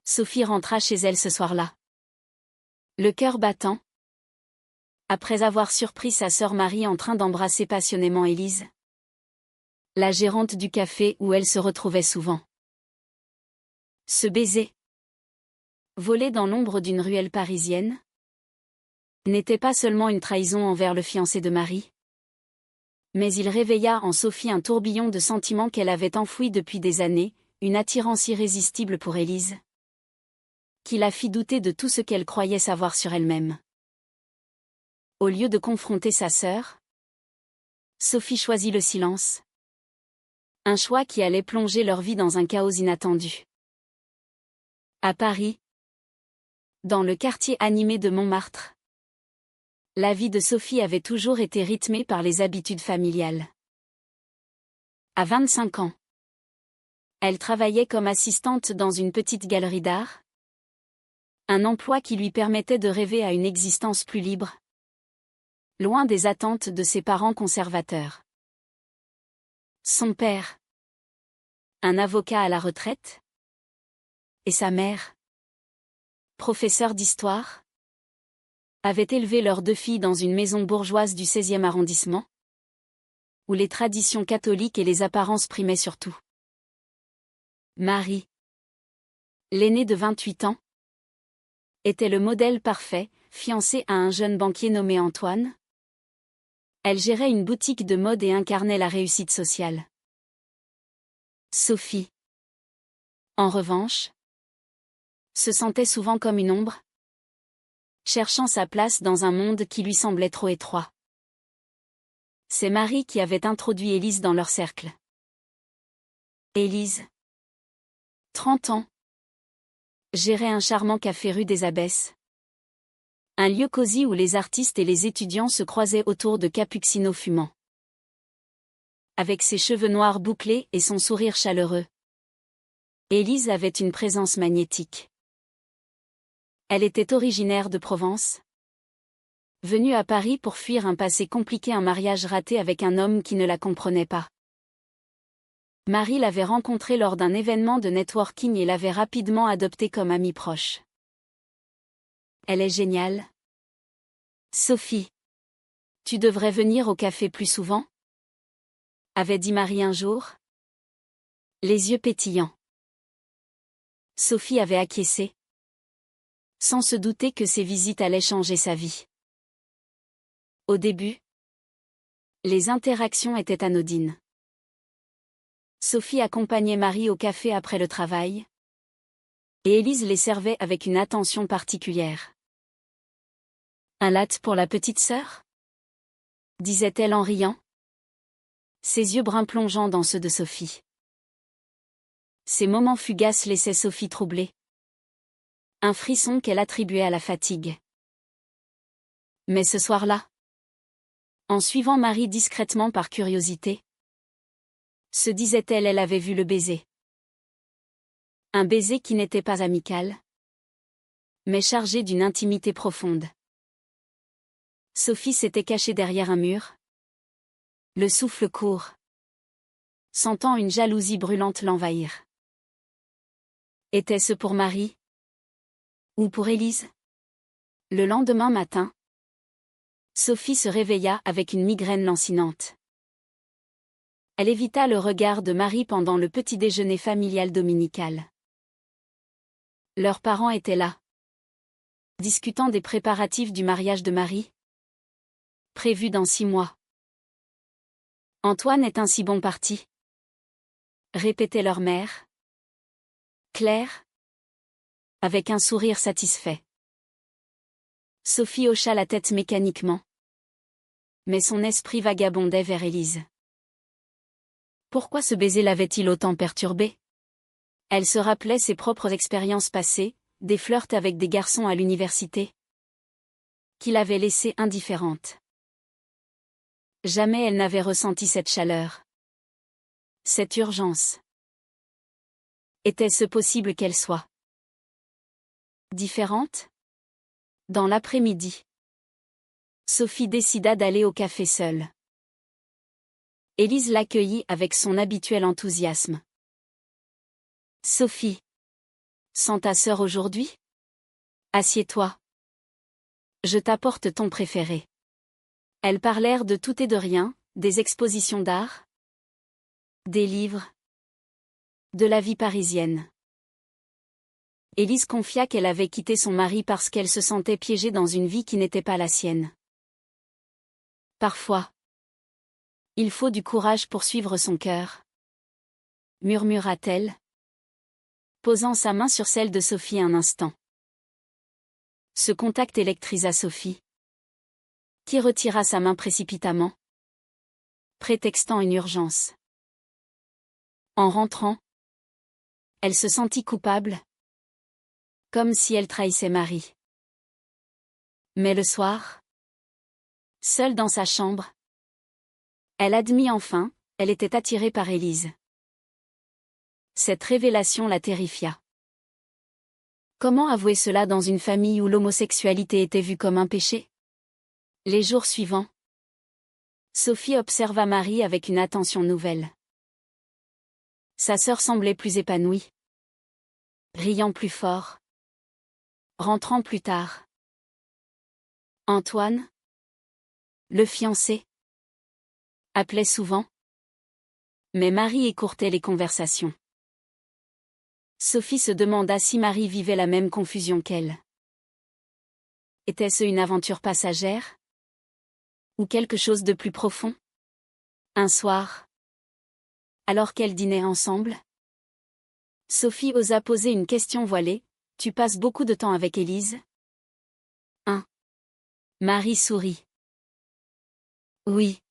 Sophie rentra chez elle ce soir-là, le cœur battant, après avoir surpris sa sœur Marie en train d'embrasser passionnément Élise, la gérante du café où elle se retrouvait souvent. Ce baiser, volé dans l'ombre d'une ruelle parisienne, n'était pas seulement une trahison envers le fiancé de Marie, mais il réveilla en Sophie un tourbillon de sentiments qu'elle avait enfouis depuis des années, une attirance irrésistible pour Élise, qui la fit douter de tout ce qu'elle croyait savoir sur elle-même. Au lieu de confronter sa sœur, Sophie choisit le silence. Un choix qui allait plonger leur vie dans un chaos inattendu. À Paris, dans le quartier animé de Montmartre, la vie de Sophie avait toujours été rythmée par les habitudes familiales. À 25 ans, elle travaillait comme assistante dans une petite galerie d'art, un emploi qui lui permettait de rêver à une existence plus libre, loin des attentes de ses parents conservateurs. Son père, un avocat à la retraite, et sa mère, professeure d'histoire, avaient élevé leurs 2 filles dans une maison bourgeoise du 16e arrondissement, où les traditions catholiques et les apparences primaient surtout. Marie, l'aînée de 28 ans, était le modèle parfait, fiancée à un jeune banquier nommé Antoine. Elle gérait une boutique de mode et incarnait la réussite sociale. Sophie, en revanche, se sentait souvent comme une ombre, cherchant sa place dans un monde qui lui semblait trop étroit. C'est Marie qui avait introduit Élise dans leur cercle. Élise, 30 ans, gérait un charmant café rue des Abbesses. Un lieu cosy où les artistes et les étudiants se croisaient autour de cappuccinos fumants. Avec ses cheveux noirs bouclés et son sourire chaleureux, Élise avait une présence magnétique. Elle était originaire de Provence, venue à Paris pour fuir un passé compliqué, un mariage raté avec un homme qui ne la comprenait pas. Marie l'avait rencontrée lors d'un événement de networking et l'avait rapidement adoptée comme amie proche. Elle est géniale. Sophie, tu devrais venir au café plus souvent, avait dit Marie un jour, les yeux pétillants. Sophie avait acquiescé, sans se douter que ces visites allaient changer sa vie. Au début, les interactions étaient anodines. Sophie accompagnait Marie au café après le travail, et Élise les servait avec une attention particulière. Un latte pour la petite sœur ? Disait-elle en riant, ses yeux bruns plongeant dans ceux de Sophie. Ces moments fugaces laissaient Sophie troublée. Un frisson qu'elle attribuait à la fatigue. Mais ce soir-là, en suivant Marie discrètement par curiosité, se disait-elle, elle avait vu le baiser. Un baiser qui n'était pas amical, mais chargé d'une intimité profonde. Sophie s'était cachée derrière un mur, le souffle court, sentant une jalousie brûlante l'envahir. Était-ce pour Marie ? Ou pour Élise ? Le lendemain matin, Sophie se réveilla avec une migraine lancinante. Elle évita le regard de Marie pendant le petit déjeuner familial dominical. Leurs parents étaient là, discutant des préparatifs du mariage de Marie, prévu dans 6 mois. Antoine est un si bon parti, répétait leur mère, Claire, avec un sourire satisfait. Sophie hocha la tête mécaniquement, mais son esprit vagabondait vers Élise. Pourquoi ce baiser l'avait-il autant perturbée ? Elle se rappelait ses propres expériences passées, des flirts avec des garçons à l'université, qui l'avaient laissée indifférente. Jamais elle n'avait ressenti cette chaleur, cette urgence. Était-ce possible qu'elle soit différente ? Dans l'après-midi, Sophie décida d'aller au café seule. Élise l'accueillit avec son habituel enthousiasme. Sophie, Sans ta sœur aujourd'hui? Assieds-toi. Je t'apporte ton préféré. Elles parlèrent de tout et de rien, des expositions d'art, des livres, de la vie parisienne. Élise confia qu'elle avait quitté son mari parce qu'elle se sentait piégée dans une vie qui n'était pas la sienne. Parfois, il faut du courage pour suivre son cœur, murmura-t-elle, posant sa main sur celle de Sophie un instant. Ce contact électrisa Sophie, qui retira sa main précipitamment, prétextant une urgence. En rentrant, elle se sentit coupable, comme si elle trahissait Marie. Mais le soir, seule dans sa chambre, elle admit enfin, elle était attirée par Élise. Cette révélation la terrifia. Comment avouer cela dans une famille où l'homosexualité était vue comme un péché? Les jours suivants, Sophie observa Marie avec une attention nouvelle. Sa sœur semblait plus épanouie, riant plus fort, rentrant plus tard. Antoine, le fiancé, appelait souvent, mais Marie écourtait les conversations. Sophie se demanda si Marie vivait la même confusion qu'elle. Était-ce une aventure passagère? Ou quelque chose de plus profond? Un soir, alors qu'elles dînaient ensemble, Sophie osa poser une question voilée. Tu passes beaucoup de temps avec Élise? Marie sourit. Oui.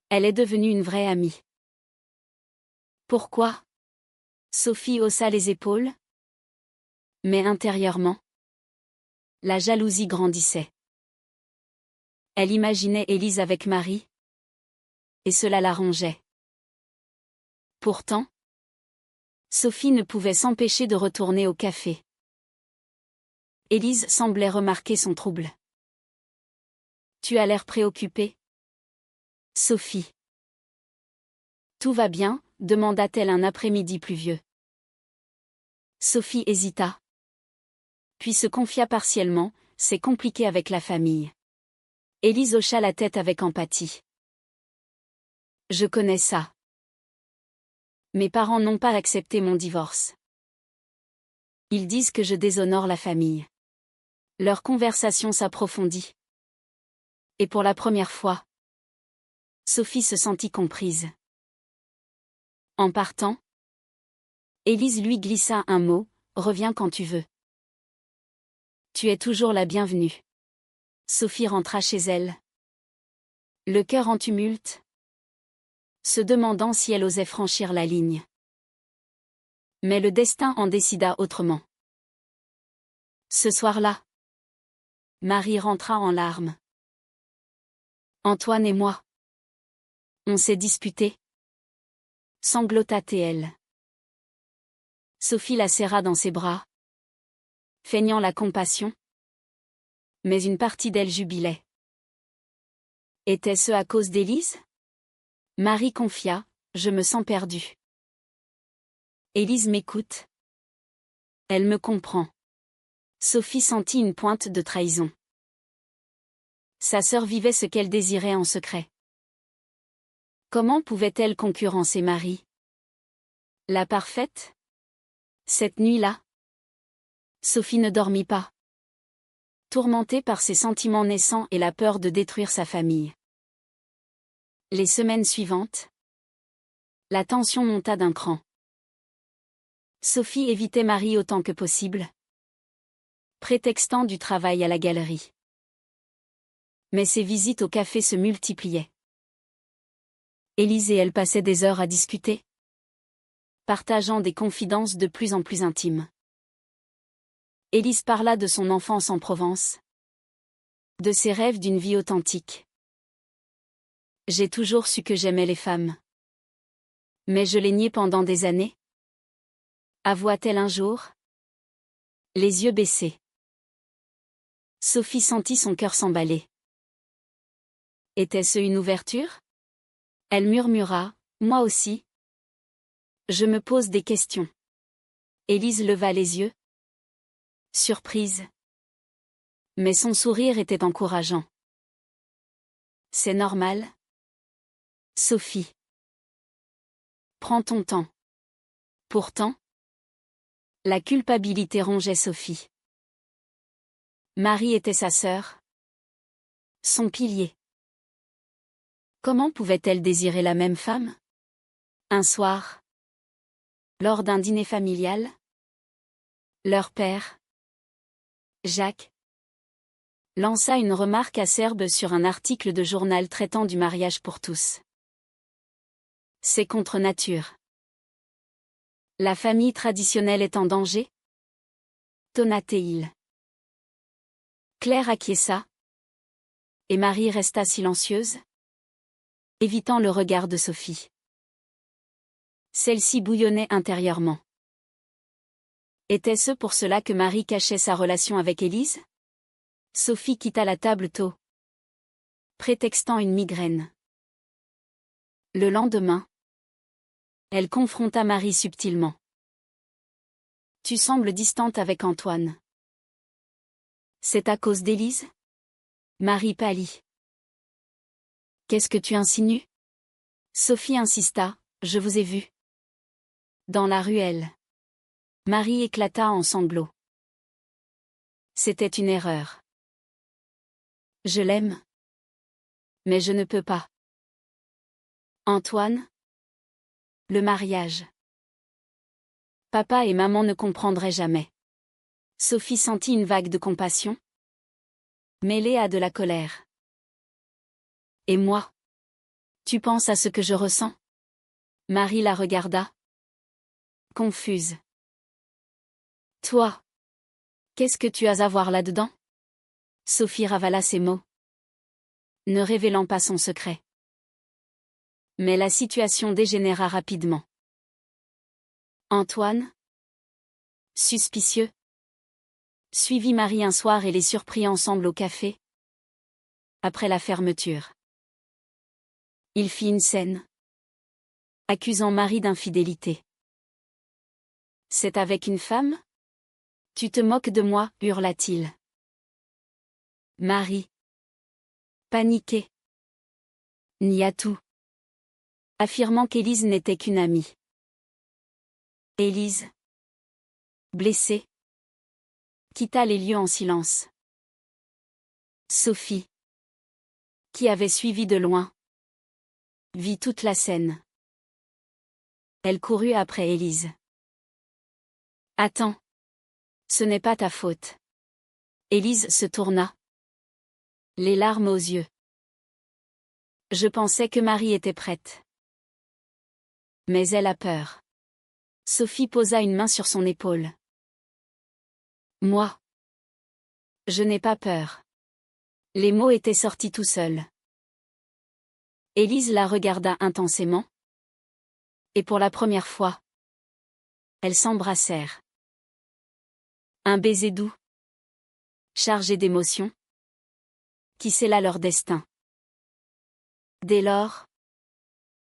Elle est devenue une vraie amie. Pourquoi? Sophie haussa les épaules. Mais intérieurement, la jalousie grandissait. Elle imaginait Élise avec Marie, et cela l'arrangeait. Pourtant, Sophie ne pouvait s'empêcher de retourner au café. Élise semblait remarquer son trouble. Tu as l'air préoccupée, Sophie. Tout va bien, demanda-t-elle un après-midi pluvieux. Sophie hésita. Puis se confia partiellement, c'est compliqué avec la famille. Élise hocha la tête avec empathie. Je connais ça. Mes parents n'ont pas accepté mon divorce. Ils disent que je déshonore la famille. Leur conversation s'approfondit. Et pour la première fois, Sophie se sentit comprise. En partant, Élise lui glissa un mot, reviens quand tu veux. Tu es toujours la bienvenue. Sophie rentra chez elle, le cœur en tumulte, se demandant si elle osait franchir la ligne. Mais le destin en décida autrement. Ce soir-là, Marie rentra en larmes. Antoine et moi, on s'est disputés, sanglota-t-elle. Sophie la serra dans ses bras, feignant la compassion. Mais une partie d'elle jubilait. Était-ce à cause d'Élise? Marie confia, je me sens perdue. Élise m'écoute. Elle me comprend. Sophie sentit une pointe de trahison. Sa sœur vivait ce qu'elle désirait en secret. Comment pouvait-elle concurrencer Marie? La parfaite? Cette nuit-là, Sophie ne dormit pas, tourmentée par ses sentiments naissants et la peur de détruire sa famille. Les semaines suivantes, la tension monta d'un cran. Sophie évitait Marie autant que possible, prétextant du travail à la galerie. Mais ses visites au café se multipliaient. Élise et elle passaient des heures à discuter, partageant des confidences de plus en plus intimes. Élise parla de son enfance en Provence, de ses rêves d'une vie authentique. J'ai toujours su que j'aimais les femmes. Mais je l'ai nié pendant des années. Avoua-t-elle un jour, les yeux baissés. Sophie sentit son cœur s'emballer. Était-ce une ouverture? Elle murmura, moi aussi. Je me pose des questions. Élise leva les yeux. Surprise. Mais son sourire était encourageant. C'est normal. Sophie. Prends ton temps. Pourtant, la culpabilité rongeait Sophie. Marie était sa sœur. Son pilier. Comment pouvait-elle désirer la même femme? Un soir, lors d'un dîner familial, leur père, Jacques, lança une remarque acerbe sur un article de journal traitant du mariage pour tous. C'est contre nature. La famille traditionnelle est en danger? Tonna-t-il. Claire acquiesça. Et Marie resta silencieuse, évitant le regard de Sophie. Celle-ci bouillonnait intérieurement. Était-ce pour cela que Marie cachait sa relation avec Élise? Sophie quitta la table tôt, prétextant une migraine. Le lendemain, elle confronta Marie subtilement. Tu sembles distante avec Antoine. C'est à cause d'Élise? Marie pâlit. Qu'est-ce que tu insinues? Sophie insista, je vous ai vu. Dans la ruelle. Marie éclata en sanglots. C'était une erreur. Je l'aime. Mais je ne peux pas. Antoine? Le mariage. Papa et maman ne comprendraient jamais. Sophie sentit une vague de compassion, mêlée à de la colère. Et moi? Tu penses à ce que je ressens? Marie la regarda, confuse. Toi? Qu'est-ce que tu as à voir là-dedans? Sophie ravala ses mots, ne révélant pas son secret. Mais la situation dégénéra rapidement. Antoine? Suspicieux? Suivit Marie un soir et les surprit ensemble au café. Après la fermeture. Il fit une scène, accusant Marie d'infidélité. C'est avec une femme? Tu te moques de moi, hurla-t-il. Marie, paniquée, nia tout, affirmant qu'Élise n'était qu'une amie. Élise, blessée, quitta les lieux en silence. Sophie, qui avait suivi de loin, vit toute la scène. Elle courut après Élise. Attends. Ce n'est pas ta faute. Élise se tourna, les larmes aux yeux. Je pensais que Marie était prête. Mais elle a peur. Sophie posa une main sur son épaule. Moi? Je n'ai pas peur. Les mots étaient sortis tout seuls. Élise la regarda intensément. Et pour la première fois, elles s'embrassèrent. Un baiser doux, chargé d'émotions, qui scella leur destin. Dès lors,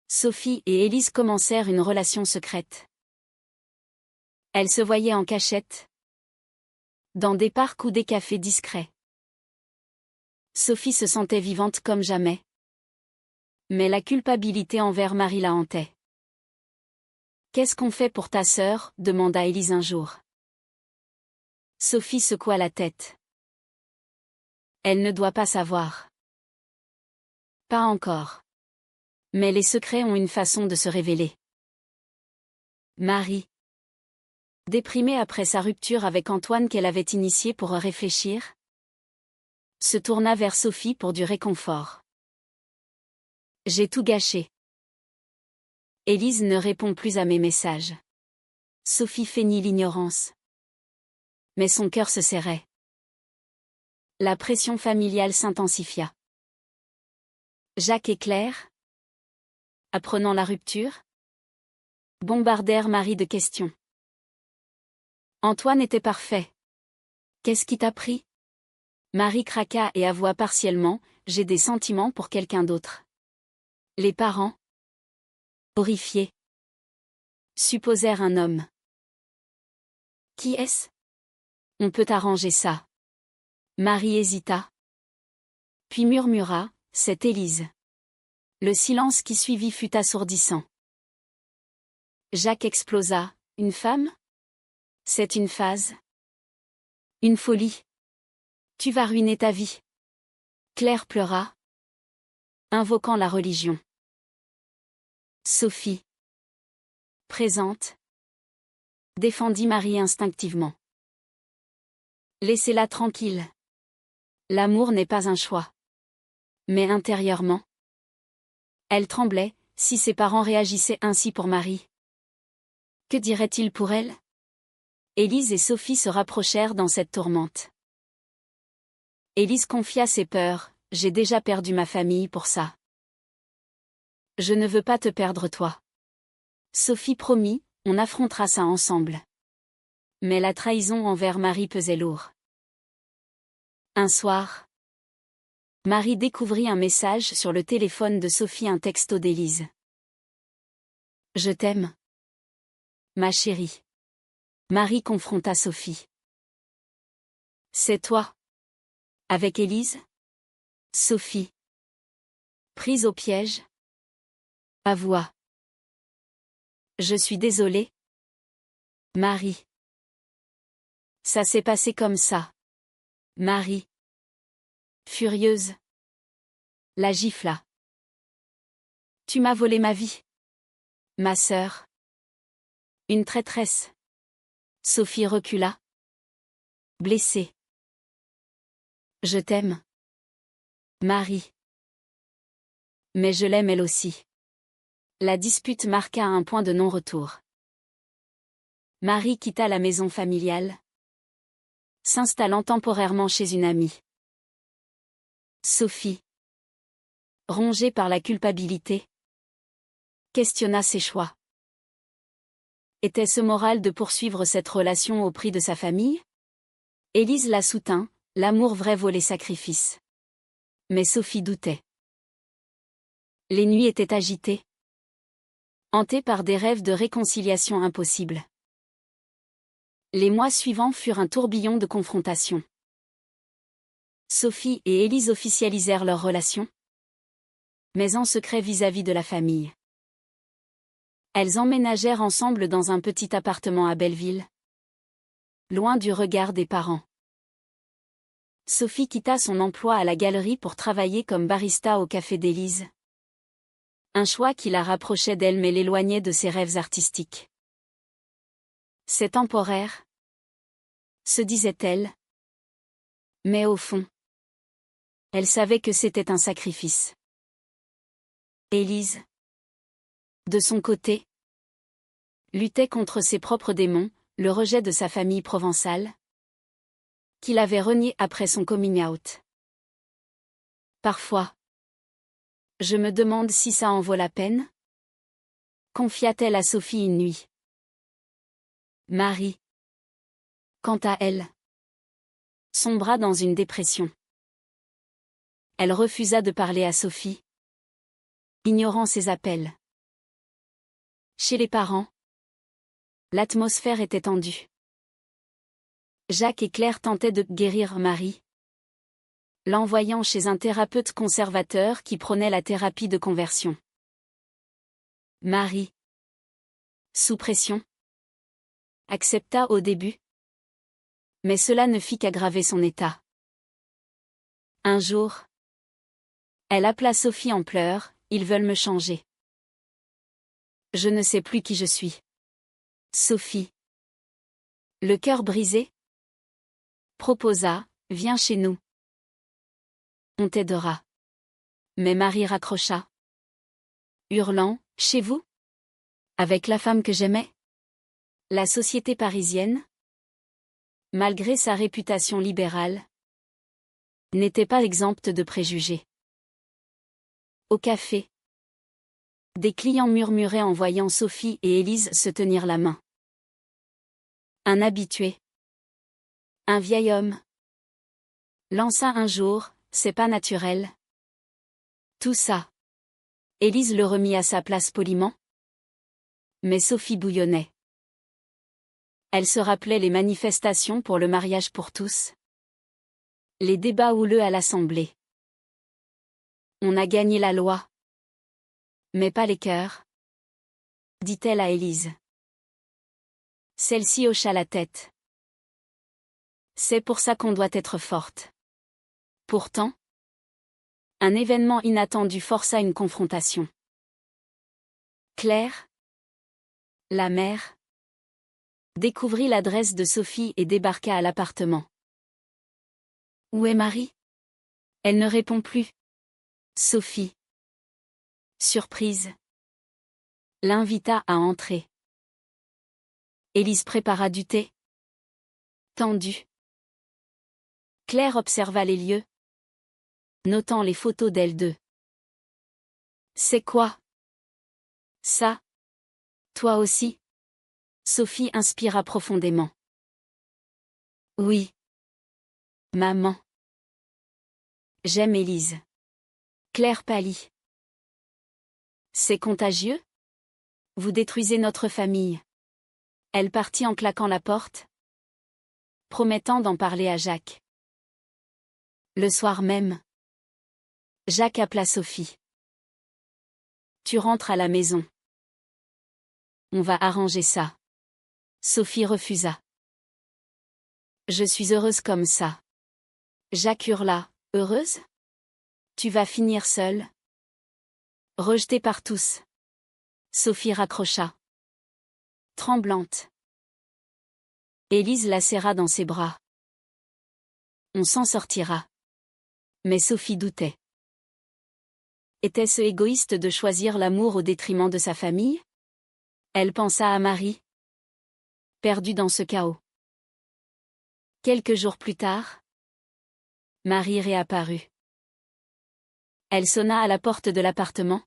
Sophie et Élise commencèrent une relation secrète. Elles se voyaient en cachette, dans des parcs ou des cafés discrets. Sophie se sentait vivante comme jamais. Mais la culpabilité envers Marie la hantait. Qu'est-ce qu'on fait pour ta sœur? Demanda Élise un jour. Sophie secoua la tête. Elle ne doit pas savoir. Pas encore. Mais les secrets ont une façon de se révéler. Marie, déprimée après sa rupture avec Antoine qu'elle avait initié pour réfléchir, se tourna vers Sophie pour du réconfort. J'ai tout gâché. Élise ne répond plus à mes messages. Sophie feignit l'ignorance. Mais son cœur se serrait. La pression familiale s'intensifia. Jacques et Claire, apprenant la rupture, bombardèrent Marie de questions. Antoine était parfait. Qu'est-ce qui t'a pris? Marie craqua et avoua partiellement, j'ai des sentiments pour quelqu'un d'autre. Les parents, horrifiés, supposèrent un homme. Qui est-ce? On peut arranger ça. Marie hésita. Puis murmura, c'est Élise. Le silence qui suivit fut assourdissant. Jacques explosa, une femme? C'est une phase. Une folie. Tu vas ruiner ta vie. Claire pleura, invoquant la religion. Sophie, présente, défendit Marie instinctivement. Laissez-la tranquille. L'amour n'est pas un choix. Mais intérieurement, elle tremblait, si ses parents réagissaient ainsi pour Marie. Que dirait-il pour elle? Élise et Sophie se rapprochèrent dans cette tourmente. Élise confia ses peurs, j'ai déjà perdu ma famille pour ça. Je ne veux pas te perdre toi. Sophie promit, on affrontera ça ensemble. Mais la trahison envers Marie pesait lourd. Un soir, Marie découvrit un message sur le téléphone de Sophie, un texto d'Élise. Je t'aime. Ma chérie. Marie confronta Sophie. C'est toi. Avec Élise? Sophie. Prise au piège? Avoua. Je suis désolée. Marie. Ça s'est passé comme ça. Marie. Furieuse. La gifla. Tu m'as volé ma vie. Ma sœur. Une traîtresse. Sophie recula. Blessée. Je t'aime. Marie. Mais je l'aime elle aussi. La dispute marqua un point de non-retour. Marie quitta la maison familiale, s'installant temporairement chez une amie. Sophie, rongée par la culpabilité, questionna ses choix. Était-ce moral de poursuivre cette relation au prix de sa famille? Élise la soutint, l'amour vrai vaut les sacrifices. Mais Sophie doutait. Les nuits étaient agitées, hantées par des rêves de réconciliation impossibles. Les mois suivants furent un tourbillon de confrontations. Sophie et Élise officialisèrent leur relation, mais en secret vis-à-vis de la famille. Elles emménagèrent ensemble dans un petit appartement à Belleville, loin du regard des parents. Sophie quitta son emploi à la galerie pour travailler comme barista au café d'Élise. Un choix qui la rapprochait d'elle mais l'éloignait de ses rêves artistiques. C'est temporaire, se disait-elle. Mais au fond, elle savait que c'était un sacrifice. Élise, de son côté, luttait contre ses propres démons, le rejet de sa famille provençale, qu'il avait renié après son coming out. Parfois, je me demande si ça en vaut la peine, confia-t-elle à Sophie une nuit. Marie, quant à elle, sombra dans une dépression. Elle refusa de parler à Sophie, ignorant ses appels. Chez les parents, l'atmosphère était tendue. Jacques et Claire tentaient de guérir Marie, l'envoyant chez un thérapeute conservateur qui prônait la thérapie de conversion. Marie, sous pression, accepta au début, mais cela ne fit qu'aggraver son état. Un jour, elle appela Sophie en pleurs, ils veulent me changer. Je ne sais plus qui je suis. Sophie, le cœur brisé, proposa, viens chez nous. On t'aidera. Mais Marie raccrocha, hurlant, chez vous? Avec la femme que j'aimais? La société parisienne, malgré sa réputation libérale, n'était pas exempte de préjugés. Au café, des clients murmuraient en voyant Sophie et Élise se tenir la main. Un habitué, un vieil homme, lança un jour, c'est pas naturel. Tout ça. Élise le remit à sa place poliment. Mais Sophie bouillonnait. Elle se rappelait les manifestations pour le mariage pour tous. Les débats houleux à l'Assemblée. On a gagné la loi. Mais pas les cœurs, dit-elle à Élise. Celle-ci hocha la tête. C'est pour ça qu'on doit être forte. Pourtant, un événement inattendu força une confrontation. Claire, la mère, découvrit l'adresse de Sophie et débarqua à l'appartement. Où est Marie? Elle ne répond plus. Sophie, surprise, l'invita à entrer. Élise prépara du thé. Tendu. Claire observa les lieux, notant les photos d'elles deux. C'est quoi? Ça? Toi aussi? Sophie inspira profondément. Oui. Maman. J'aime Élise. Claire pâlit. C'est contagieux? Vous détruisez notre famille. Elle partit en claquant la porte, promettant d'en parler à Jacques. Le soir même, Jacques appela Sophie. Tu rentres à la maison. On va arranger ça. Sophie refusa. Je suis heureuse comme ça. Jacques hurla. Heureuse? Tu vas finir seule. Rejetée par tous. Sophie raccrocha. Tremblante. Élise la serra dans ses bras. On s'en sortira. Mais Sophie doutait. Était-ce égoïste de choisir l'amour au détriment de sa famille? Elle pensa à Marie, perdue dans ce chaos. Quelques jours plus tard, Marie réapparut. Elle sonna à la porte de l'appartement,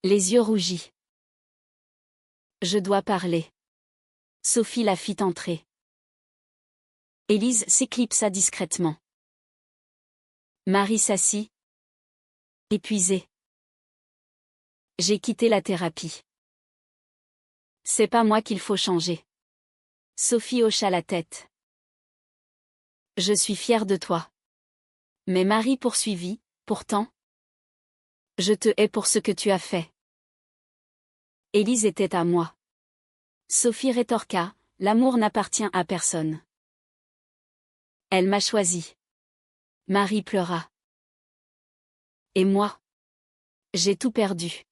les yeux rougis. Je dois parler. Sophie la fit entrer. Élise s'éclipsa discrètement. Marie s'assit, épuisée. J'ai quitté la thérapie. C'est pas moi qu'il faut changer. Sophie hocha la tête. Je suis fière de toi. Mais Marie poursuivit, pourtant. Je te hais pour ce que tu as fait. Élise était à moi. Sophie rétorqua, l'amour n'appartient à personne. Elle m'a choisi. Marie pleura. Et moi? J'ai tout perdu.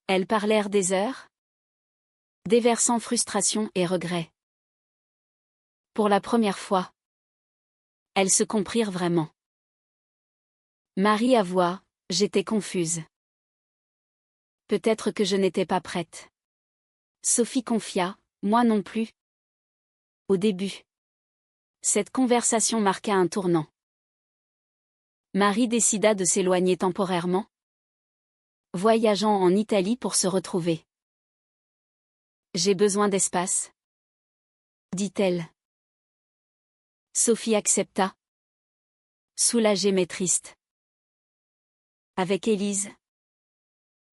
Elles parlèrent des heures, déversant frustration et regret. Pour la première fois, elles se comprirent vraiment. Marie avoua, j'étais confuse. Peut-être que je n'étais pas prête. Sophie confia, moi non plus. Au début. Cette conversation marqua un tournant. Marie décida de s'éloigner temporairement, voyageant en Italie pour se retrouver. J'ai besoin d'espace, dit-elle. Sophie accepta, soulagée mais triste. Avec Élise,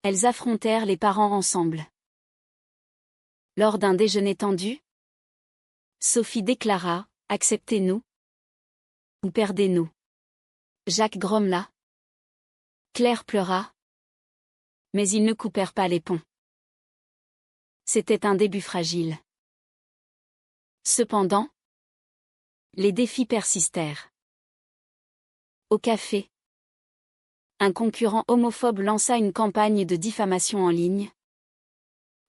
elles affrontèrent les parents ensemble. Lors d'un déjeuner tendu, Sophie déclara, acceptez-nous ou perdez-nous. Jacques grommela. Claire pleura. Mais ils ne coupèrent pas les ponts. C'était un début fragile. Cependant, les défis persistèrent. Au café, un concurrent homophobe lança une campagne de diffamation en ligne,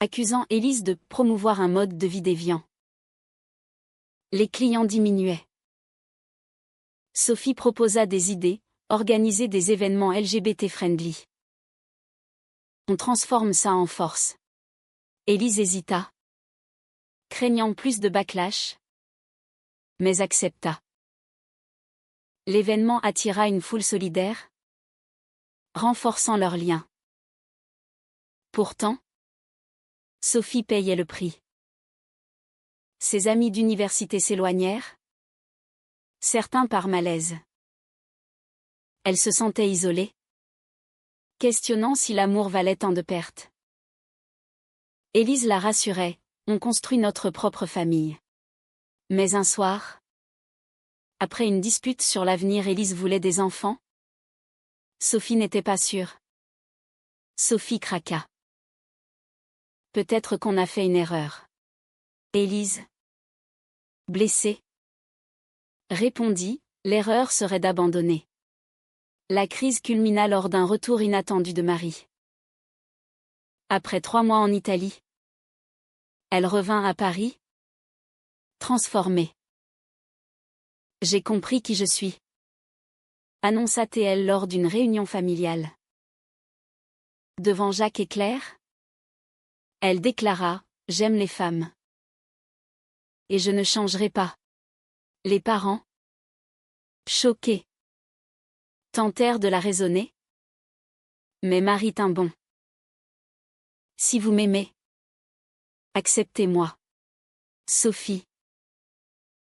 accusant Élise de promouvoir un mode de vie déviant. Les clients diminuaient. Sophie proposa des idées, organiser des événements LGBT-friendly. On transforme ça en force. Élise hésita, craignant plus de backlash, mais accepta. L'événement attira une foule solidaire, renforçant leurs liens. Pourtant, Sophie payait le prix. Ses amis d'université s'éloignèrent, certains par malaise. Elle se sentait isolée, questionnant si l'amour valait tant de pertes. Élise la rassurait, On construit notre propre famille. Mais un soir, après une dispute sur l'avenir, Élise voulait des enfants. Sophie n'était pas sûre. Sophie craqua. Peut-être qu'on a fait une erreur. Élise, blessée, répondit, l'erreur serait d'abandonner. La crise culmina lors d'un retour inattendu de Marie. Après 3 mois en Italie, elle revint à Paris, transformée. J'ai compris qui je suis, annonça-t-elle lors d'une réunion familiale. Devant Jacques et Claire, elle déclara, j'aime les femmes. Et je ne changerai pas. Les parents, choqués, tentèrent de la raisonner. Mais Marie tint bon. Si vous m'aimez, acceptez-moi. Sophie,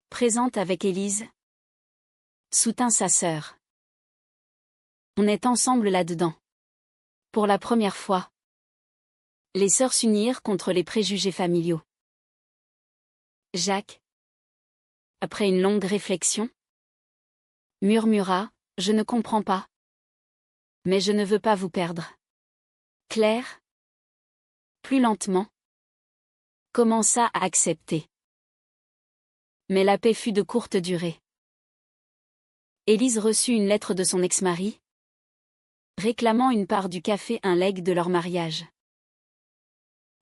présente avec Élise, soutint sa sœur. On est ensemble là-dedans. Pour la première fois, les sœurs s'unirent contre les préjugés familiaux. Jacques, après une longue réflexion, murmura, je ne comprends pas. Mais je ne veux pas vous perdre. Claire, plus lentement, commença à accepter. Mais la paix fut de courte durée. Élise reçut une lettre de son ex-mari, réclamant une part du café, un legs de leur mariage.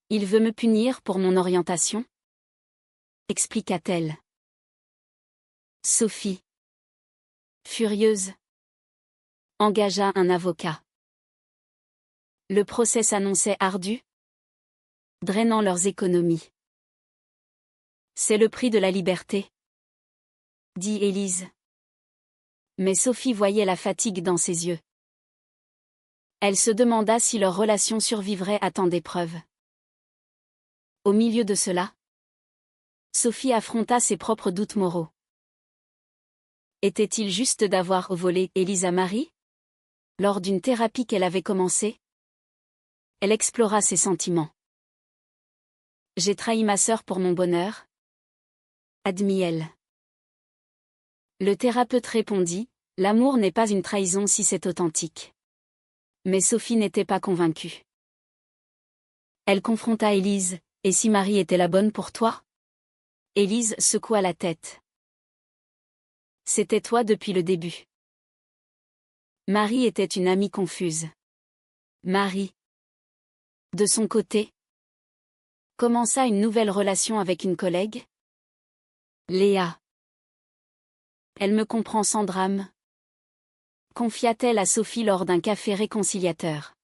Il veut me punir pour mon orientation, expliqua-t-elle. Sophie, furieuse, engagea un avocat. Le procès s'annonçait ardu, drainant leurs économies. C'est le prix de la liberté, dit Élise. Mais Sophie voyait la fatigue dans ses yeux. Elle se demanda si leur relation survivrait à tant d'épreuves. Au milieu de cela, Sophie affronta ses propres doutes moraux. Était-il juste d'avoir volé Élise à Marie? Lors d'une thérapie qu'elle avait commencée, elle explora ses sentiments. J'ai trahi ma sœur pour mon bonheur, admit-elle. Le thérapeute répondit, l'amour n'est pas une trahison si c'est authentique. Mais Sophie n'était pas convaincue. Elle confronta Élise, et si Marie était la bonne pour toi? Élise secoua la tête. C'était toi depuis le début. Marie était une amie confuse. Marie, de son côté, commença une nouvelle relation avec une collègue, Léa. Elle me comprend sans drame, confia-t-elle à Sophie lors d'un café réconciliateur.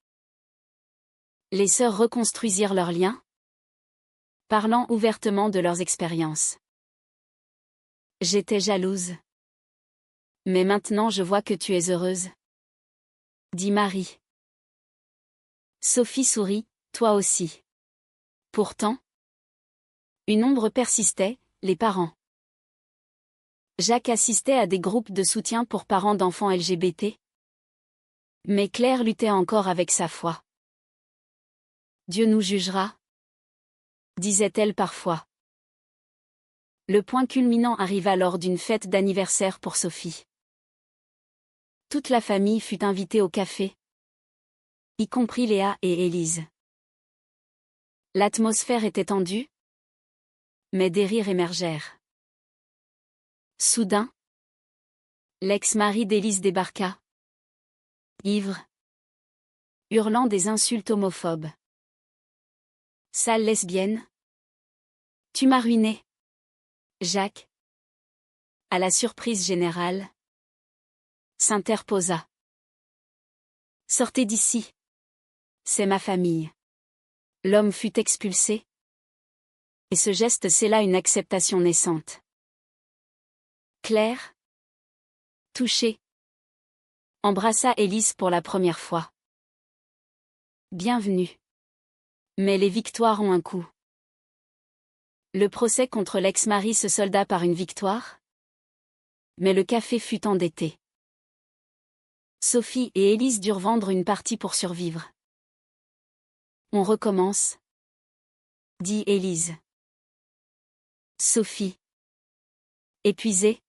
Les sœurs reconstruisirent leurs liens, parlant ouvertement de leurs expériences. J'étais jalouse. Mais maintenant je vois que tu es heureuse, dit Marie. Sophie sourit, toi aussi. Pourtant, une ombre persistait, les parents. Jacques assistait à des groupes de soutien pour parents d'enfants LGBT. Mais Claire luttait encore avec sa foi. Dieu nous jugera, disait-elle parfois. Le point culminant arriva lors d'une fête d'anniversaire pour Sophie. Toute la famille fut invitée au café, y compris Léa et Élise. L'atmosphère était tendue, mais des rires émergèrent. Soudain, l'ex-mari d'Élise débarqua, ivre, hurlant des insultes homophobes. Sale lesbienne. Tu m'as ruiné. Jacques, à la surprise générale, s'interposa. Sortez d'ici. C'est ma famille. L'homme fut expulsé. Et ce geste scella une acceptation naissante. Claire, touchée, embrassa Élise pour la première fois. Bienvenue. Mais les victoires ont un coût. Le procès contre l'ex-mari se solda par une victoire. Mais le café fut endetté. Sophie et Élise durent vendre une partie pour survivre. On recommence, dit Élise. Sophie. Épuisée.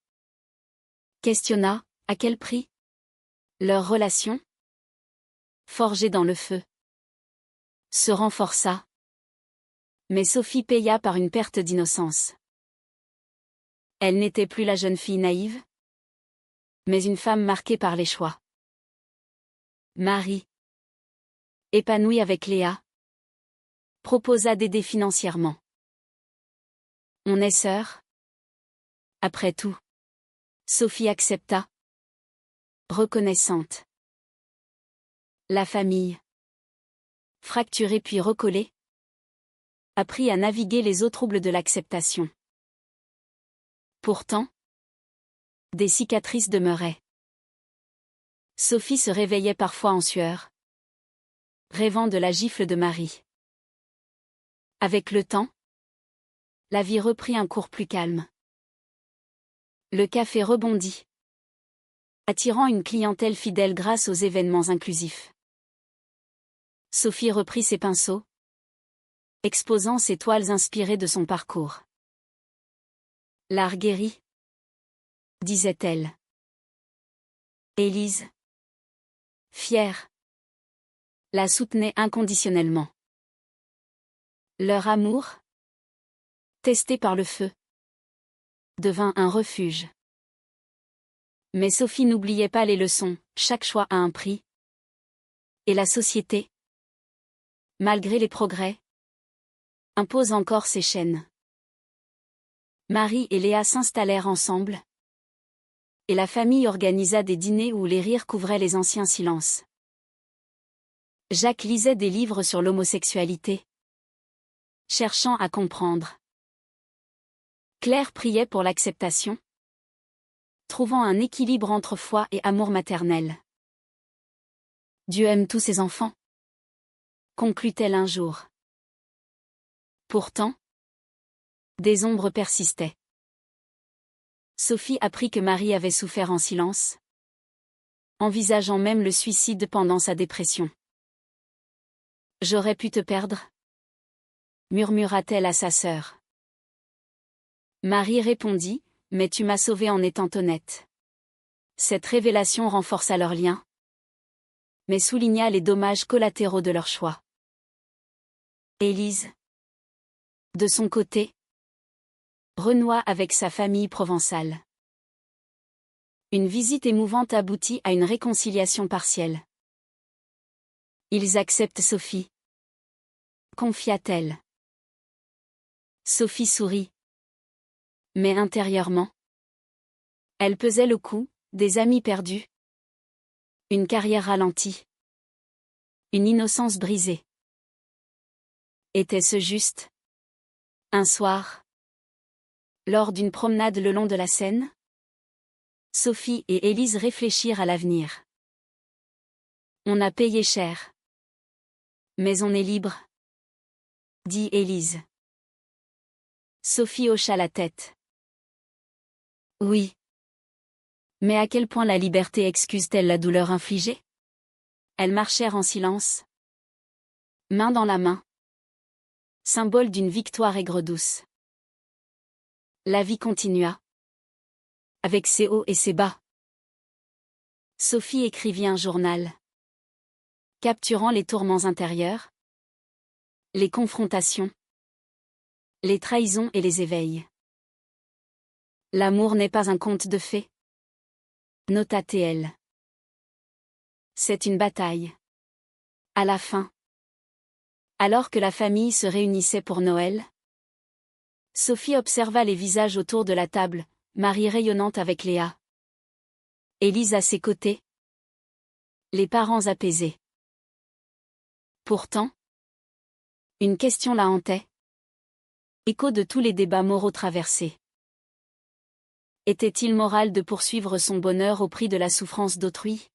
Questionna, à quel prix? Leur relation, forgée dans le feu, se renforça. Mais Sophie paya par une perte d'innocence. Elle n'était plus la jeune fille naïve, mais une femme marquée par les choix. Marie, épanouie avec Léa, proposa d'aider financièrement. On est sœurs. Après tout. Sophie accepta, reconnaissante. La famille, fracturée puis recollée, apprit à naviguer les eaux troubles de l'acceptation. Pourtant, des cicatrices demeuraient. Sophie se réveillait parfois en sueur, rêvant de la gifle de Marie. Avec le temps, la vie reprit un cours plus calme. Le café rebondit, attirant une clientèle fidèle grâce aux événements inclusifs. Sophie reprit ses pinceaux, exposant ses toiles inspirées de son parcours. L'art guérit, disait-elle. Élise, fière, la soutenait inconditionnellement. Leur amour, testé par le feu, devint un refuge. Mais Sophie n'oubliait pas les leçons, chaque choix a un prix. Et la société, malgré les progrès, impose encore ses chaînes. Marie et Léa s'installèrent ensemble, et la famille organisa des dîners où les rires couvraient les anciens silences. Jacques lisait des livres sur l'homosexualité, cherchant à comprendre. Claire priait pour l'acceptation, trouvant un équilibre entre foi et amour maternel. Dieu aime tous ses enfants, conclut-elle un jour. Pourtant, des ombres persistaient. Sophie apprit que Marie avait souffert en silence, envisageant même le suicide pendant sa dépression. « J'aurais pu te perdre » murmura-t-elle à sa sœur. Marie répondit, « Mais tu m'as sauvée en étant honnête. » Cette révélation renforça leur lien, mais souligna les dommages collatéraux de leur choix. Élise, de son côté, renoua avec sa famille provençale. Une visite émouvante aboutit à une réconciliation partielle. Ils acceptent Sophie, confia-t-elle. Sophie sourit. Mais intérieurement, elle pesait le coup, des amis perdus, une carrière ralentie, une innocence brisée. Était-ce juste? Un soir, lors d'une promenade le long de la Seine, Sophie et Élise réfléchirent à l'avenir. On a payé cher. Mais on est libre, dit Élise. Sophie hocha la tête. Oui. Mais à quel point la liberté excuse-t-elle la douleur infligée? Elles marchèrent en silence, main dans la main, symbole d'une victoire aigre-douce. La vie continua, avec ses hauts et ses bas. Sophie écrivit un journal, capturant les tourments intérieurs, les confrontations, les trahisons et les éveils. L'amour n'est pas un conte de fées, nota-t-elle. C'est une bataille. À la fin, alors que la famille se réunissait pour Noël, Sophie observa les visages autour de la table, Marie rayonnante avec Léa, Élise à ses côtés, les parents apaisés. Pourtant, une question la hantait, écho de tous les débats moraux traversés. Était-il moral de poursuivre son bonheur au prix de la souffrance d'autrui?